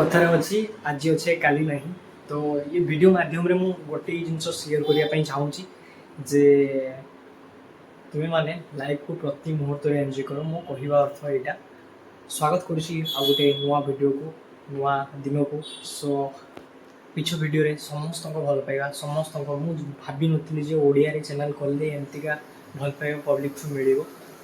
कथार अच्छी आज अच्छे काली ना तो ये वीडियो माध्यम रे मु गोटे जिनस शेयर करने चाहूँगी जे तुम्हें माने लाइफ को प्रति मुहूर्त एंजॉय कर मो कहवा अर्थ यहाँ स्वागत करुँची आ गोटे नुआ वीडियो को नुआ दिन को सो पिछ वीडियो रे समस्त भल पाइबा समस्त मुझे भावी नी ओडिया चैनल खोलले एमतीका भल पाइबा पब्लिक ठू मिल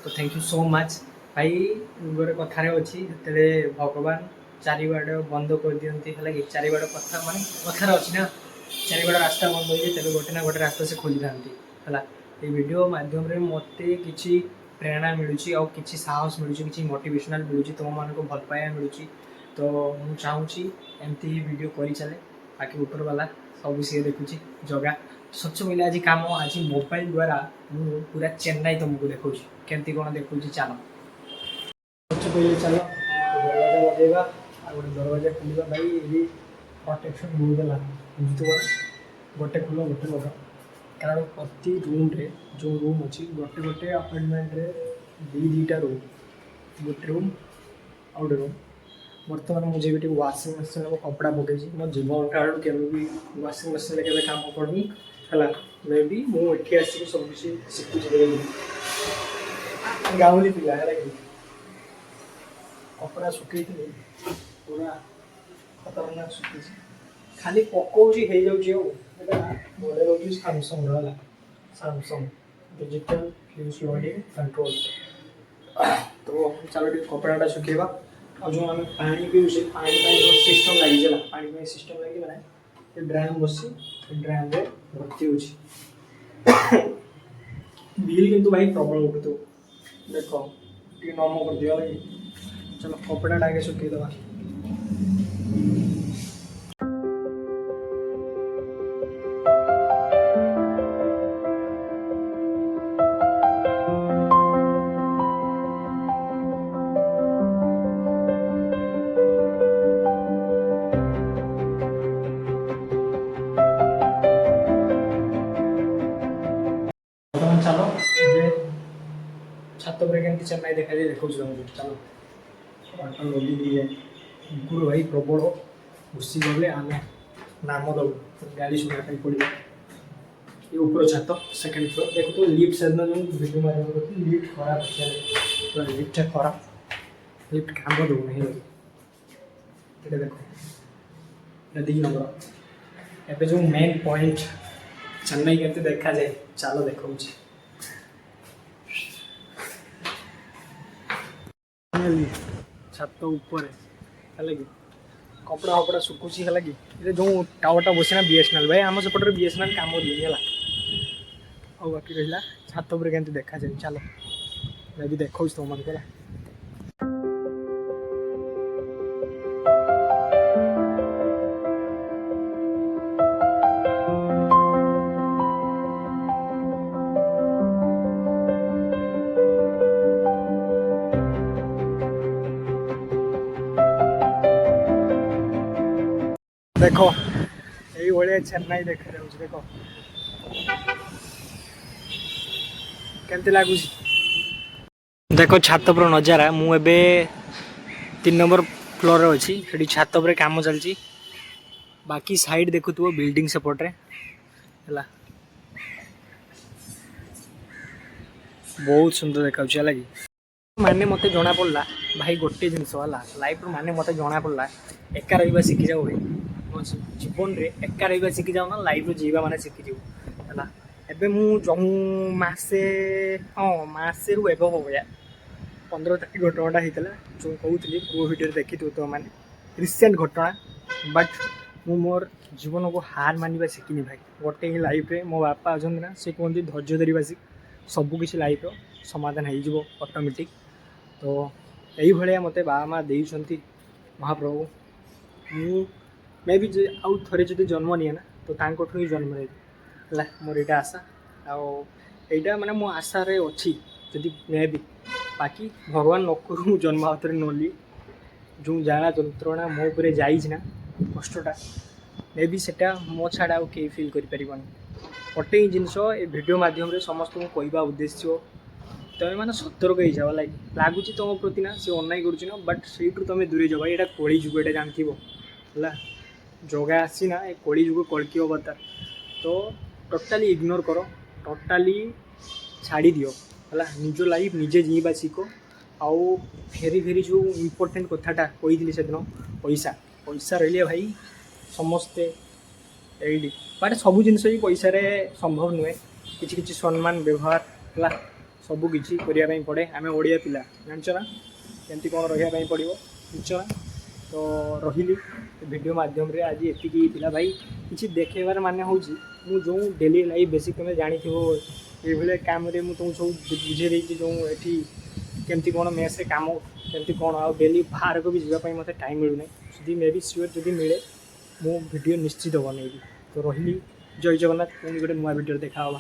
तो थैंक यू सो मच भाई गोटे कथार अच्छी जिते भगवान चारिबाड़ बंद कर दिखती है कि चारिबाड़ कथा माने कथार अच्छी ना चारिबाड़ रास्ता बंद हो जाए गोटे ना गोटे रास्ता से खोली था है ये वीडियो माध्यम मत कि प्रेरणा मिलूँ और किसी साहस मिलूँ कि मोटिवेशनल मिलूँ तुम मान को भल पाइबा मिलूँ तो मुझे चाहूँगी एमती ही वीडियो कर चले बाकी ऊपर वाला सब सी देखुची जगह सबसे पहले आज कम आज मोबाइल द्वारा मुझे पूरा चेन्नई तुमको देखा केमती कौन देखा चलो सबसे पहले चलो दरवाजा लगेगा गोटे दरवाजा खोलवा भाई ये प्रोटेक्शन बहुत है बुझे गोटे खोल गोटे लगा कारण प्रति रूम रे जो रूम अच्छी गोटे गोटे अपार्टमेंट रे दीटा रूम गोटे रूम आ गए रूम बर्तमान मुझे भी वाशिंग मशीन में कपड़ा पकई मो जीवन काल के वाशिंग मशीन के काम पड़नी है मे भी मुझे आसिक सब किसी शिखुची गाँवली पिला है कि कपड़ा सुखी पूरा खतरनाक सुखी खाली पकाऊँगी हो मॉडल हूँ Samsung Samsung digital fuse loading control तो चलो कपड़ा सुखेबा और जो आम पानी पीछे पानी सिस्टम लगी पानी सिस्टम लगी मैंने ड्राम बसी ड्राम भर्ती हो बिल किंतु भाई प्रबल उठु देख नम कर दिया लगे चलो कपड़ा आगे सुखेदवा चलो छात पर के चेन्नई देखा जाए देखो चलो लगी दी जाए गुरु भाई प्रबल घुसी गले आम नाम दब गाड़ी शुणा पड़ा ये ऊपर छात सेकेंड फ्लोर देखो तो लिफ्ट से जो भिडियो मार लिफ्ट खराब पूरा लिफ्ट खराब लिफ्ट काम दो नहीं ये देखो 2 नंबर एवं जो मेन पॉइंट चेन्नई के देखा जाए चलो देखा छात ऊपर है कि कपड़ा फपड़ा सुखुची है कि जो टावरटा बसी ना बीएसएनएल भाई आम सेपटे बीएसएनएल काम दिए और बाकी रहा छात पर के देखा जाए चलो मैं भी देखा तुम मन को देखो यही भाई चेन्नई देखा रहा देखो केमती लगुच देखो छात पर नजारा मुझे 3 नंबर फ्लोर अच्छी से छात पर कम चलती बाकी साइड देखु बिल्डिंग सेपटे है बहुत सुंदर देखा लगी माने मत जना पड़ा भाई गोटे जिनस लाइफ माने मत जना पड़ा एका रहा शिखी जाओ जीवन रे एका रहा शिखी जाओ ना लाइफ जीवा माने शिखी जाऊ है एबे जो मसे हाँ मसे रू एवं हम या 15 तारीख घटनाटा होता जो कहूली पूर्व भिडियो देखी तो मैंने रिसेंट घटना बट मु मोर जीवन को हार मानवा शिखिनी भाई गोटे ही लाइफ रे मो बापा अच्छा ना से कहते धैर्य धरवा शिख सबकि लाइफ समाधान हो ऑटोमेटिक तो यही भाया मत बाबा माँ देती महाप्रभु मैं भी आउ थे जो जन्म निए ना तो तांठू ही जन्म है मोर यहाँ आशा आईटा माने मो आशा रे अच्छी जदि मैं भी बाकी भगवान नकरू जन्म हाथ में नली जो जाना जंत्रणा मो पर जाना कष्टा मे भी सेटा मो छाड़ा कहीं फिल कर गोटे ही जिनस ये वीडियो माध्यम समस्त को कहवा उद्देश्य तुम्हें मैंने सतर्क हो जाओ लगुच तुम प्रति ना सी अन्याय कर बट से तुम दूरे जाओ यहाँ कली जुग ये जानव ହେଲା ଜଗା ଆସି ନା ଏ କଳି ଯୁଗ କଳ୍କି ଅବତାର ତ ଟୋଟାଲି ଇଗ୍ନୋର କର ଟୋଟାଲି ଛାଡ଼ି ଦିଅ ହେଲା ନିଜ ଲାଇଫ୍ ନିଜେ ଯିବା ଶିଖ ଆଉ ଫେରି ଫେରି ଯେଉଁ ଇମ୍ପୋର୍ଟାଣ୍ଟ କଥାଟା କହିଥିଲି ସେଦିନ ପଇସା ପଇସା ରହିଲେ ଭାଇ ସମସ୍ତେ ଏଇଠି ବଟ୍ ସବୁ ଜିନିଷ ବି ପଇସାରେ ସମ୍ଭବ ନୁହେଁ କିଛି କିଛି ସମ୍ମାନ ବ୍ୟବହାର ହେଲା ସବୁ କିଛି କରିବା ପାଇଁ ପଡ଼େ ଆମେ ଓଡ଼ିଆ ପିଲା ଜାଣିଛ ନା କେମିତି କ'ଣ ରହିବା ପାଇଁ ପଡ଼ିବ ବୁଝୁଛ ନା ତ ରହିଲି ଭିଡ଼ିଓ ମାଧ୍ୟମରେ ଆଜି ଏତିକି ଥିଲା ଭାଇ କିଛି ଦେଖେଇବାର ମାନେ ହେଉଛି ମୁଁ ଯେଉଁ ଡେଲି ଲାଇଫ୍ ବେଶୀ ତୁମେ ଜାଣିଥିବ ଏଇଭଳିଆ କାମରେ ମୁଁ ତୁମକୁ ସବୁ ବୁଝେଇ ଦେଇଛି ଯେଉଁ ଏଠି କେମିତି କ'ଣ ମେସ୍ରେ କାମ କେମିତି କ'ଣ ଆଉ ଡେଲି ବାହାରକୁ ବି ଯିବା ପାଇଁ ମୋତେ ଟାଇମ୍ ମିଳୁନାହିଁ ଯଦି ମେ ବି ସିଓର ଯଦି ମିଳେ ମୁଁ ଭିଡ଼ିଓ ନିଶ୍ଚିତ ବନେଇବି ତ ରହିଲି ଜୟ ଜଗନ୍ନାଥ ପୁଣି ଗୋଟେ ନୂଆ ଭିଡ଼ିଓରେ ଦେଖା ହେବା